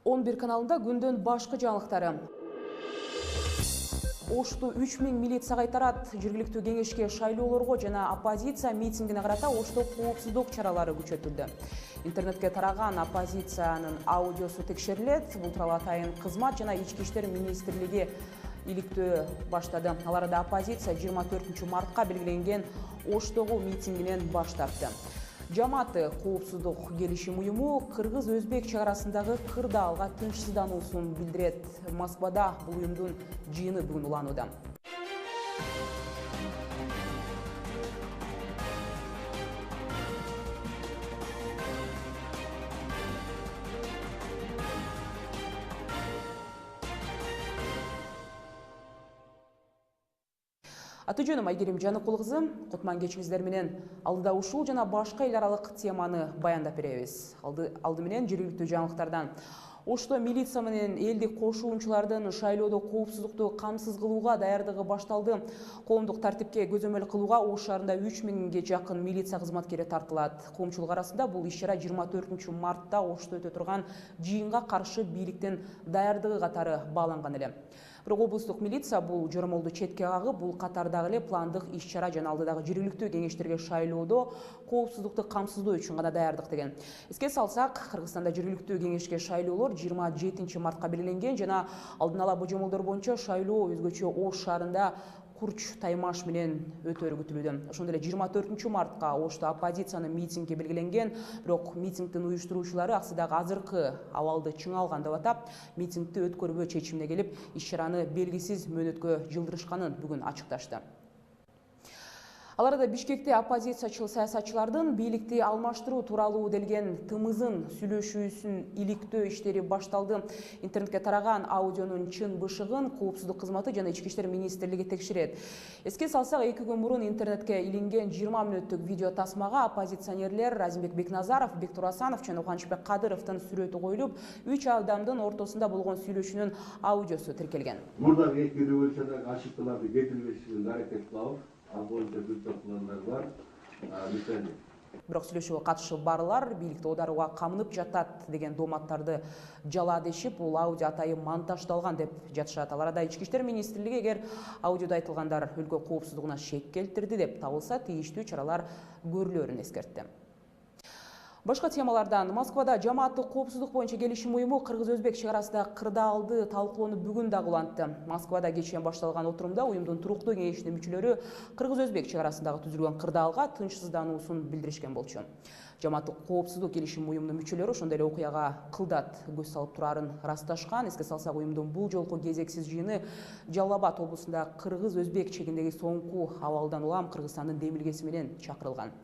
11 kanalында күндөн башкы жаңылыктары. Ошто 3000 милиция кайтарат. Жергиликтүү кеңешке шайлоолорго жана оппозиция митингине карата Ошто коопсуздук чаралары күчөтүлдү. Интернетке тараган оппозициянын аудиосу текшерилет. Бул тууралуу Атайын кызмат жана Ички иштер министрлиги иликтөө баштады. Ал арада оппозиция 24 мартка белгиленген Оштогу митингинен баш тартты. Жамааты коопсуздук келишим уюму Кыргыз-Өзбек чек арасындагы кырдаалга тынчсыздануусун билдирет. Москвада бул уюмдун жыйыны бүгүн уланууда. Аты жөнүм Айгерим Жаныкул кызы. Кутман кечиңиздер менен алдыда ушул жана башка эл аралык теманы баяндап беребиз. Алды менен жергиликтүү жаңылыктардан. Ошто милиция менен элдик кошуунчулардын шайлоодо коопсуздукту камсыз кылууга даярдыгы башталды. Коомдук тартипке көзөмөл кылууга Ош шаарында 3000ге жакын милиция кызматкери тартылат. Коомчулук арасында бул иш-чара 24 мартта Ошто өтө турган жыйынга каршы бийликтин даярдыгы катары бааланган эле. Бирок облустук милиция бул жоромолду четке кагып, бул катардагы эле пландык иш-чара жана алдыдагы жергиликтүү кеңештерге шайлоодо коопсуздукту камсыздоо үчүн гана даярдык деген. Эске салсак, Кыргызстанда жергиликтүү кеңешке шайлоолор 27 мартка белгиленген жана алдын ала божомолдор боюнча шайлоо өзгөчө Ош шаарында Курч Таймаш менен өтөрү күтүлүүдө. Ошондой эле 24 мартка Ошто оппозициянын митинги белгиленген, бирок митингдин уюштуруучулары аксыдагы азыркы абалды чыңалган деп атап, митингди өткөрбөө чечимине келип, иш-чараны белгисиз мөөнөткө жылдырышканын бүгүн ачыкташты. Ал арада Бишкекте оппозициячыл саясатчылардын бийликти алмаштыруу тууралуу делген тымызын сүйлөшүүсүн иликтөө иштери башталды. Интернетке тараган аудионун чын бышыгын коопсуздук кызматы жана Ички иштер министрлиги текшерет. Эске салсак, 2 күн мурун интернетке илинген 20 мүнөттүк видео тасмага оппозиционерлер Разимбек Бекназаров, Бектур Асанов жана Кубанычбек Кадыровдун сүрөтү коюлуп, 3 адамдын ортосунда болгон сүйлөшүүнүн аудиосу тиркелген. Мурдагы 2 революциядагы ошибкаларды кетирбешүүнү аракет кылабыз. Бар. Бирок сүйлөшүүгө катышып барлар бийликти оодарууга камынып жатат деген дооматтарды жала дешип, бул аудио атайын монтаждалган деп жатышат. Ал арада Ички иштер министрлиги эгер аудиодо айтылгандар өлкө коопсуздугуна шек келтирди деп табылса, тийиштүү чаралар көрүлөрүн эскертти. Башка темалардан, Москвада жамааттык коопсуздук боюнча келишим уюму Кыргыз-Өзбек чек арасында кырдаалды талкуулоону бүгүн дагы улантты. Москвада кечээ башталган отурумда уюмдун туруктуу кеңешинин мүчөлөрү Кыргыз-Өзбек чек арасындагы түзүлгөн кырдаалга тынчсыздануусун билдиришкен болчу. Жамааттык коопсуздук келишим уюмунун мүчөлөрү ошондой эле окуяга кылдат көз салып турарын ырасташкан. Эске салсак, уюмдун бул жолку кезексиз жыйыны Жалал Абад облусунда Кыргыз-Өзбек чегиндеги соңку абалдан улам Кыргызстандын демилгеси менен чакырылган.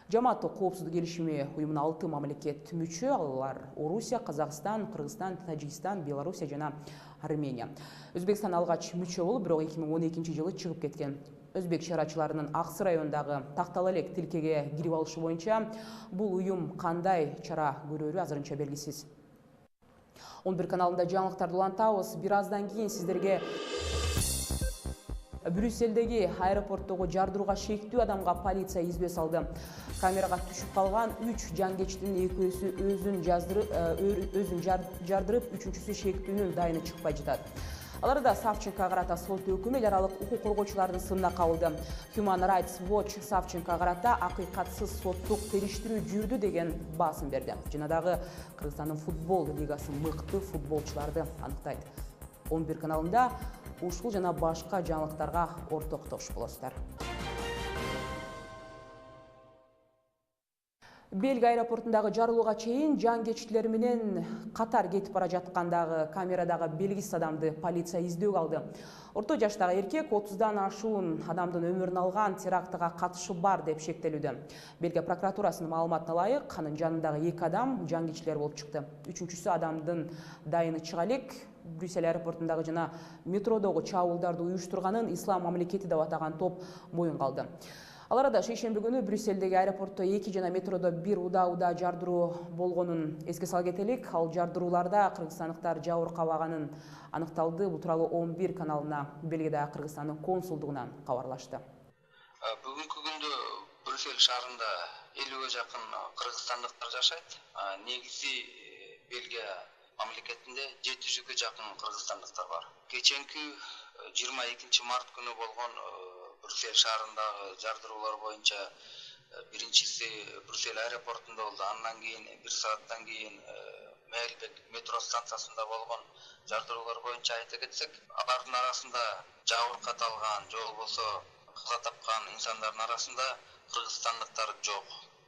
Жамааттык коопсуздук келишими уюмуна 6 мамлекет мүчө, алар Орусия, Казакстан, Кыргызстан, Тажикстан, Белоруссия жана Армения. Өзбекстан алгач мүчө болуп, бирок 2012 жылы чыгып кеткен. Өзбек чарачыларынын Аксы районундагы Тактал элек тилкеге кирип алышы боюнча бул уюм кандай чара көрөрү азырынча белгисиз. 11 каналында жаңылыктарды улантабыз. Бир аздан кийин сиздерге Брюсселдеги аэропорттогу жардырууга шектүү адамга полиция избе салды. Камерага түшүп калган 3 жангечтин экөөсү өзүн жардырып, үчүнчүсү шектүүнүн дайыны чыкпай жатат. Аларда Савченко карата сот өкүмү эл аралык укук коргоочулардын сынына кабылды. Human Rights Watch Савченко карата акыйкатсыз соттук териштирүү жүрдү деген басым берди. Жана дагы Кыргызстандын футбол лигасынын мыкты футболчуларды аныктайт. 11 каналында ушул жана башка жаңылыктарга ортоктош болосуздар. Бельгия аэропортундагы жарылууга чейин жангечтилер менен катар кетип бара жаткандагы камерадагы белгисиз адамды полиция издөөгө алды. Орто жаштагы эркек 30дан ашуун адамдын өмүрүн алган терактыга катышы бар деп шектелүүдө. Бельгия прокуратурасынын маалыматына ылайык, анын жанындагы 2 адам жангечтилер болуп чыкты. Үчүнчүсү адамдын дайыны чыга элек. Брюссель аэропортундагы жана метродогу чабуулдарды уюштурганын Ислам мамлекети деп атаган топ моюнга алды. Ал арада шейшемби күнү Брюссельдеги аэропортто 2 жана метродо 1 удаа жардыруу болгонун эске сала кетелик. Ал жардырууларда кыргызстандыктар жабыркабаганын аныкталды. Бул тууралуу 11 каналына Бельгиядагы Кыргызстандын консулдугунан кабарлашты. Бүгүнкү күндө Брюссель шаарында 50ге жакын кыргызстандыктар жашайт. Негизи Бельгия мамлекетинде 700'e жакын кыргызстандыктар бар. Кеченки 22 март күнү болгон Брюссель шаарындагы жардыруулар боюнча биринчиси Брюссель аэропортунда болду. Андан кийин 1 сааттан кийин Мейлбек метро станциясында болгон жардыруулар боюнча айта кетсек, алардын арасында жабыркат алган, же болбосо каза тапкан инсандардын арасында кыргызстандыктар жок.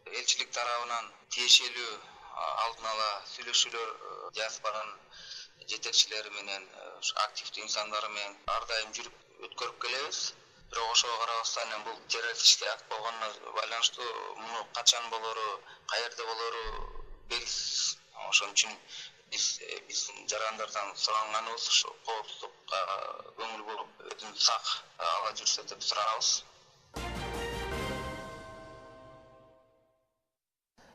Элчилик тарабынан тиешелүү алдын ала сүйлөшүүлөр диаспоранын жетекчилери менен, активдүү инсандары менен ар дайым жүрүп өткөрүп келебиз. Бирок ошого карабастан бул террористтик акт болгонуна байланыштуу муну качан болору, каерде болору белгисиз. Ошон үчүн биздин жарандардан сураганыбыз ушу коопсуздукка көңүл буруп, өзүн сак ала жүрсө деп сурабыз.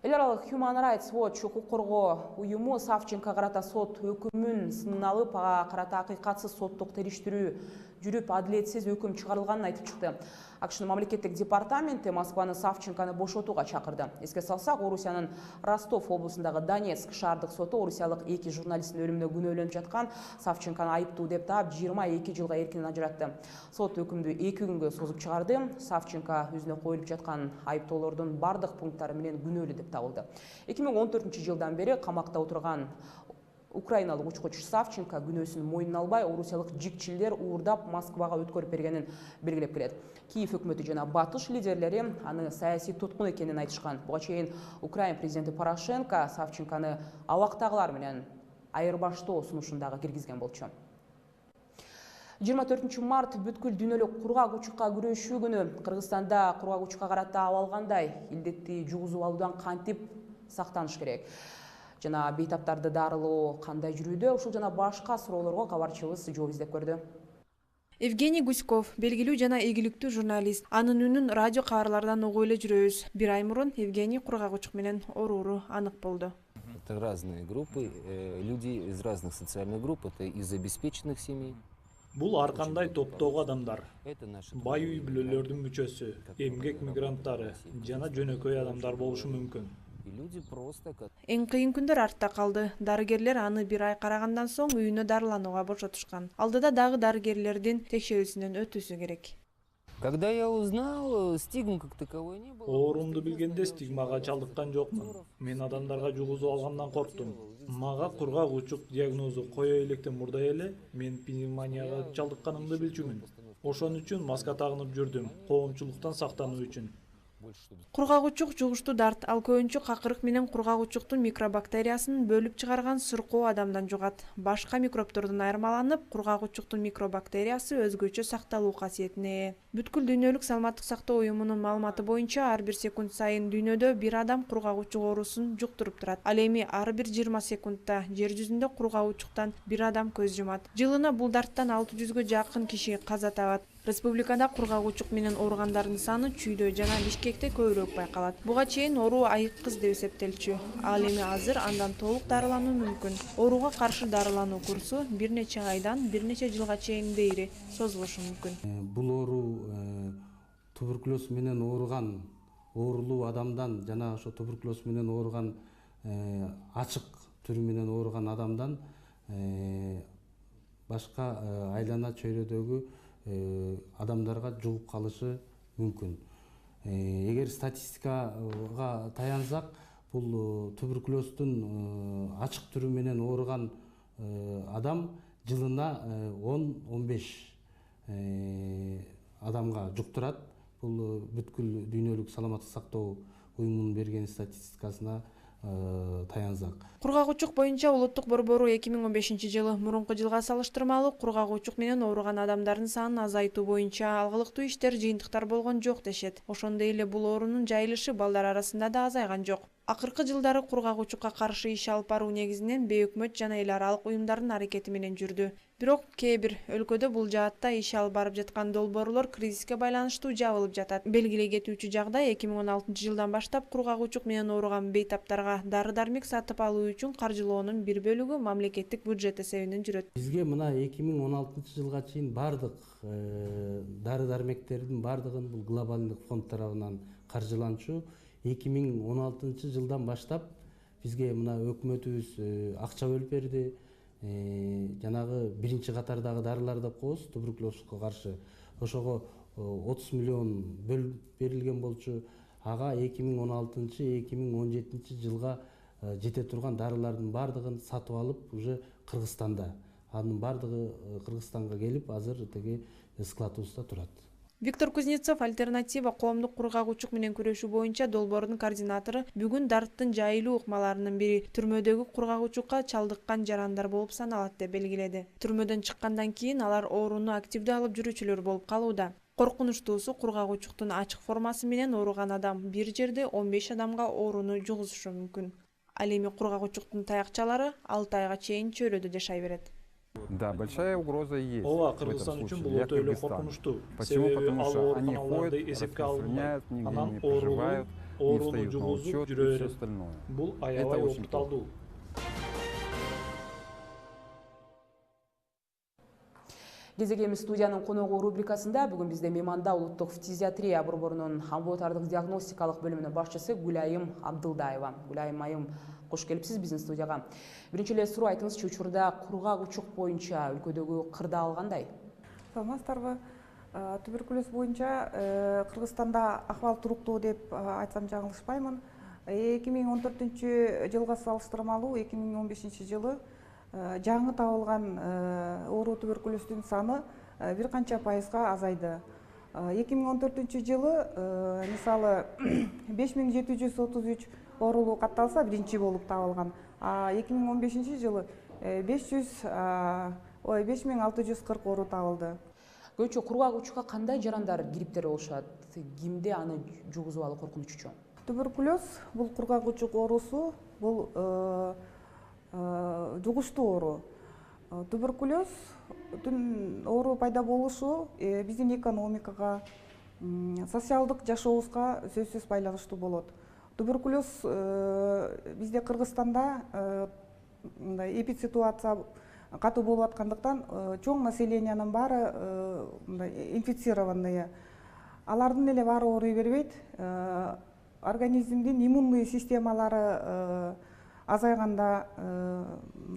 Эл аралык Human Rights Watch укук коргоо уюму Савченко карата сот өкүмүн сынын алып, ага карата акыйкатсыз соттук териштирүү жүрүп, адилетсиз өкүм чыгарылганын айтып чыкты. АКШнын мамлекеттик департаменти Москваны Савченкону бошотууга чакырды. Эске салсак, Орусиянын Ростов облусундагы Донецк шаардык соту орусиялык 2 журналисттин өлүмүнө күнөөлөнүп жаткан Савченкону айыптуу деп таап 22 жылга эркинен ажыратты. Сот өкүмдү 2 күнгө созуп чыгарды. Савченко өзүнө коюлуп жаткан айыптоолордун бардык пункттары менен күнөөлүү деп табылды. 2014 жылдан бери камакта отурган украиналык учкучу Савченко күнөөсүн мойнуна албай, орусиялык жикчилдер уурдап Москвага өткөрүп бергенин белгилеп келет. Киев өкмөтү жана батыш лидерлери аны саясий туткун экенин айтышкан. Буга чейин Украина президенти Порошенко Савченкону абактагылар менен айырбаштоо сунушундагы киргизген болчу. 24 март бүткүл дүйнөлүк кургак учукка күрөшүү күнү. Кыргызстанда кургак учукка карата абал кандай? Илдетти жугузуп алуудан кантип сактаныш керек? Жана бейтаптарды дарылоо кандай жүрүүдө? Ушул жана башка суроолорго кабарчыбыз жооп издеп көрдү. Евгений Гуськов, белгилүү жана ийгиликтүү журналист. Анын үнүн радио кабарлардан угуп эле жүрөбүз. Бир ай мурун Евгений кургак учук менен ооруру анык болду. Это разные группы, люди из разных социальных групп, это из обеспеченных семей. Бул ар кандай топтогу адамдар. Бай үй бүлөлөрдүн мүчөсү, эмгек мигранттары жана жөнөкөй адамдар болушу мүмкүн. Эң кыйын күндөр артта калды. Дарыгерлер аны бир ай карагандан соң үйүнө дарыланууга бошотушкан. Алдыда дагы дарыгерлердин текшерүүсүнөн өтүүсү керек. Когда я узнал, стигмы как таковой не было. Оорумду билгенде стигмага чалдыккан жокмун. Мен адамдарга жугузуп алгандан корктум. Мага кургак учук диагнозу кое электен мурда эле мен пневмонияга чалдыкканымды билчүмүн. Ошон үчүн маска тагынып жүрдүм, коомчулуктан сактануу үчүн. Кургак учук жугуштуу дарт, ал көбүнчө какырык менен кургак учуктун микробактериясын бөлүп чыгарган сыркоо адамдан жугат. Башка микробтордун айырмаланып, кургак учуктун микробактериясы өзгөчө сакталуу касиетине ээ. Бүткүл дүйнөлүк саламаттык сактоо уюмунун маалыматы боюнча ар бир секунд сайын дүйнөдө бир адам кургак учук оорусун жуктуруп турат. Ал эми ар бир 20 секундта жер жүзүндө кургак учуктан бир адам көз жумат. Жылына бул дарттан 600гө жакын киши каза табат. Республикада кургак учук менен ооругандардын саны Чүйдө жана Бишкекте көбүрөөк байкалат. Буга чейин оору айыккыз деп эсептелчү. Ал эми азыр андан толук дарылануу мүмкүн. Ооруга каршы дарылануу курсу бир нече айдан бир нече жылга чейин дейри созулушу мүмкүн. Бул оору туберкулез менен ооруган оорулуу адамдан жана ошо туберкулез менен ооруган ачык түрү менен ооруган адамдан башка айлана чөйрөдөгү адамдарга жугуп калышы мүмкүн. Эгер статистикага таянсак, бул туберкулездин ачык түрү менен ооруган адам жылына 10-15 адамга жуктурат. Бул бүткүл дүйнөлүк саламаттык сактоо уюмунун берген статистикасына таянсак. Кургак учук боюнча улуттук борбору 2015 жылы мурунку жылга салыштырмалуу кургак учук менен ооруган адамдардын санын азайтуу боюнча алгылыктуу иштер, жыйынтыктар болгон жок дешет. Ошондой эле бул оорунун жайылышы балдар арасында да азайган жок. Акыркы жылдары кургак учукка каршы иш алып баруу негизинен бейөкмөт жана эл аралык уюмдардын аракети менен жүрдү. Бирок кээ бир өлкөдө бул жаатта иш алып барып жаткан долбоорлор кризиске байланыштуу жабылып жатат. Белгилей кетүүчү жагдай 2016 жылдан баштап кургак учук менен ооруган бейтаптарга дары-дармек сатып алуу үчүн каржылоонун бир бөлүгү мамлекеттик бюджет эсебинен жүрөт. Бизге мына 2016 жылга чейин бардык дары-дармектердин бардыгын бул глобалдык фонд тарабынан каржыланчу. 2016 жылдан баштап бизге мына өкмөтүбүз акча бөлүп берди. Жанагы биринчи катардагы дарылар деп коебуз, туберкулезге каршы. Ошого 30 миллион бөлүп берилген болчу. Ага 2016-2017 жылга жете турган дарылардын бардыгын сатып алып, уже Кыргызстанда. Анын бардыгы Кыргызстанга келип, азыр теги складыбызда турат. Виктор Кузнецов альтернатива коомдук кургагучук менен күрөшүү боюнча долбоордун координатору бүгүн дарттын жайылуу ыкмаларынын бири түрмөдөгү кургагучукка чалдыккан жарандар болуп саналат деп белгиледи. Түрмөдөн чыккандан кийин алар ооруну активдүү алып жүрүүчүлөр болуп калууда. Коркунучтуусу кургагучуктун ачык формасы менен ооруган адам бир жерде 15 адамга ооруну жугузушу мүмкүн. Ал эми кургагучуктун таякчалары 6 айга чейин чөйрөдө жашай берет. Да, большая угроза есть. Ооба, Кыргызстан үчүн бул өтө эле коркунучтуу. Себеби ал ооруканаларды эсепке алынбай, анан ооруну жугузуп жүрө берет. Бул аябай ооруталдуу. Кезегemiz студиянын коногу рубрикасында бүгүн бизде мейманда улуттук фтизиатрия борборунун амбулатордук диагностикалык бөлүмүнүн башчысы Гүлайым Абдылдаева. Гүлайым айым, кош келипсиз биздин студияга. Биринчи эле суроо айтыңызчы, учурда кургагучук боюнча өлкөдөгү кырдаал кандай? Саламатсыздарбы? Туберкулез боюнча Кыргызстанда акыбал туруктуу деп айтсам жаңылышпаймын. 2014 жылга салыштырмалуу 2015 жылы жаңы табылган оору туберкулездин саны бир канча пайызга азайды. 2014 жылы мисалы 5733 оорулуу катталса биринчи болуп табылган. 2015 жылы 5640 оору табылды. Көбүнчө кургагучукка кандай жарандар кириптер болушат? Кимде аны жугузуп алуу коркунуччу? Туберкулез бул кургагучук оорусу, бул жугуштуу оору. Туберкулездин оору пайда болушу биздин экономикага, социалдык жашообузга сөзсүз байланыштуу болот. Туберкулез бизде Кыргызстанда эпидситуация катуу болуп аткандыктан чоң населениянын баары инфицированные. Алардын эле баары ооруй бербейт. Организмдин иммунный системалары азайганда,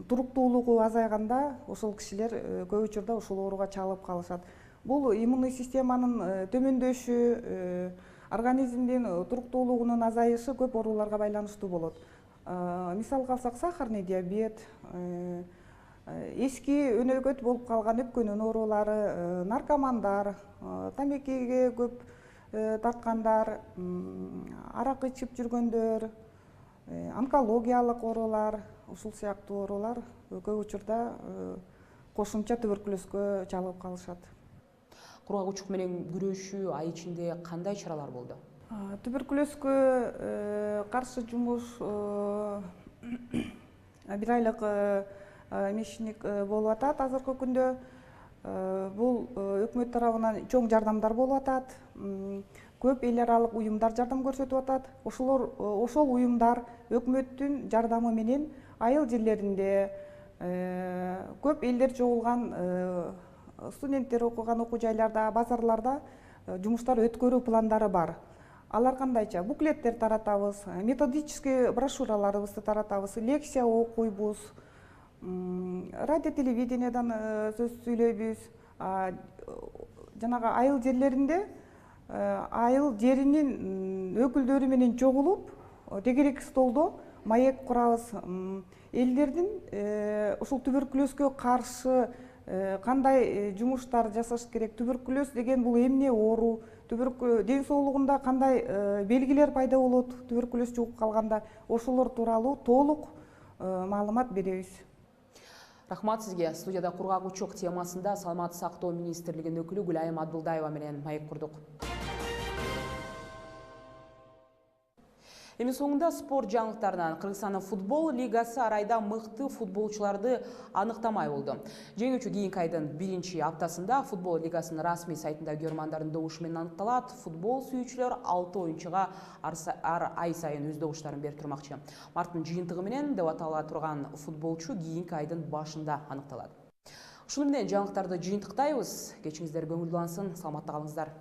туруктуулугу азайганда, ошол кишилер көп учурда ушул ооруга чалып калышат. Бул иммунный системанын төмөндөшү, организмдин туруктуулугунун азайышы көп ооруларга байланыштуу болот. Мисалга алсак, сахарный диабет, эски өнөгөт болуп калган өпкөнүн оорулары, наркомандар, тамекиге көп тарткандар, арак ичип жүргөндөр, онкологиялык оорулар, ушул сыяктуу оорулар көп учурда кошумча туберкулезгө чалып калышат. Кургагучук менен күрөшүү ай ичинде кандай чаралар болду? Туберкулезгө каршы жумуш бир айлык мешник болуп атат азыркы күндө. Бул өкмөт тарабынан чоң жардамдар болуп атат. Көп эл аралык уюмдар жардам көрсөтүп атат. Ошол уюмдар өкмөттүн жардамы менен айыл жерлеринде көп элдер чогулган, студенттер окуган окуу жайларда, базарларда жумуштар өткөрүү пландары бар. Алар кандайча? Буклеттер таратабыз, методический брошюраларыбызды таратабыз, лекция окуйбуз, радио телевидениядан сөз сүйлөйбүз. Жанагы айыл жерлеринде айыл жеринин өкүлдөрү менен чогулуп, тегерек столдо маек курабыз. Элдердин ушул туберкулезгө каршы кандай жумуштар жасаш керек? Туберкулез деген бул эмне оору? Ден соолугунда кандай белгилер пайда болот? Туберкулез жугуп калганда ошолор тууралуу толук маалымат беребиз. Рахмат сизге. Студияда кургагучук темасында Саламаттык сактоо министрлигинин өкүлү Гүлайым Абдылдаева менен маек курдук. Эми соңунда спорт жаңылыктарынан Кыргызстандын футбол лигасы арайда мыкты футболчуларды аныктамай болду. Жеңүүчү кийинки айдын 1-аптасында футбол лигасынын расмий сайтында көрмандардын добушу менен аныкталат. Футбол сүйүүчүлөр 6 оюнчуга ар ай сайын өз добуштарын берип турмакчы. Марттын жыйынтыгы менен деп атала турган футболчу кийинки айдын башында аныкталат. Ушуну менен жаңылыктарды жыйынтыктайбыз. Кечиңиздер көңүлдүү улансын, саламатта калыңыздар.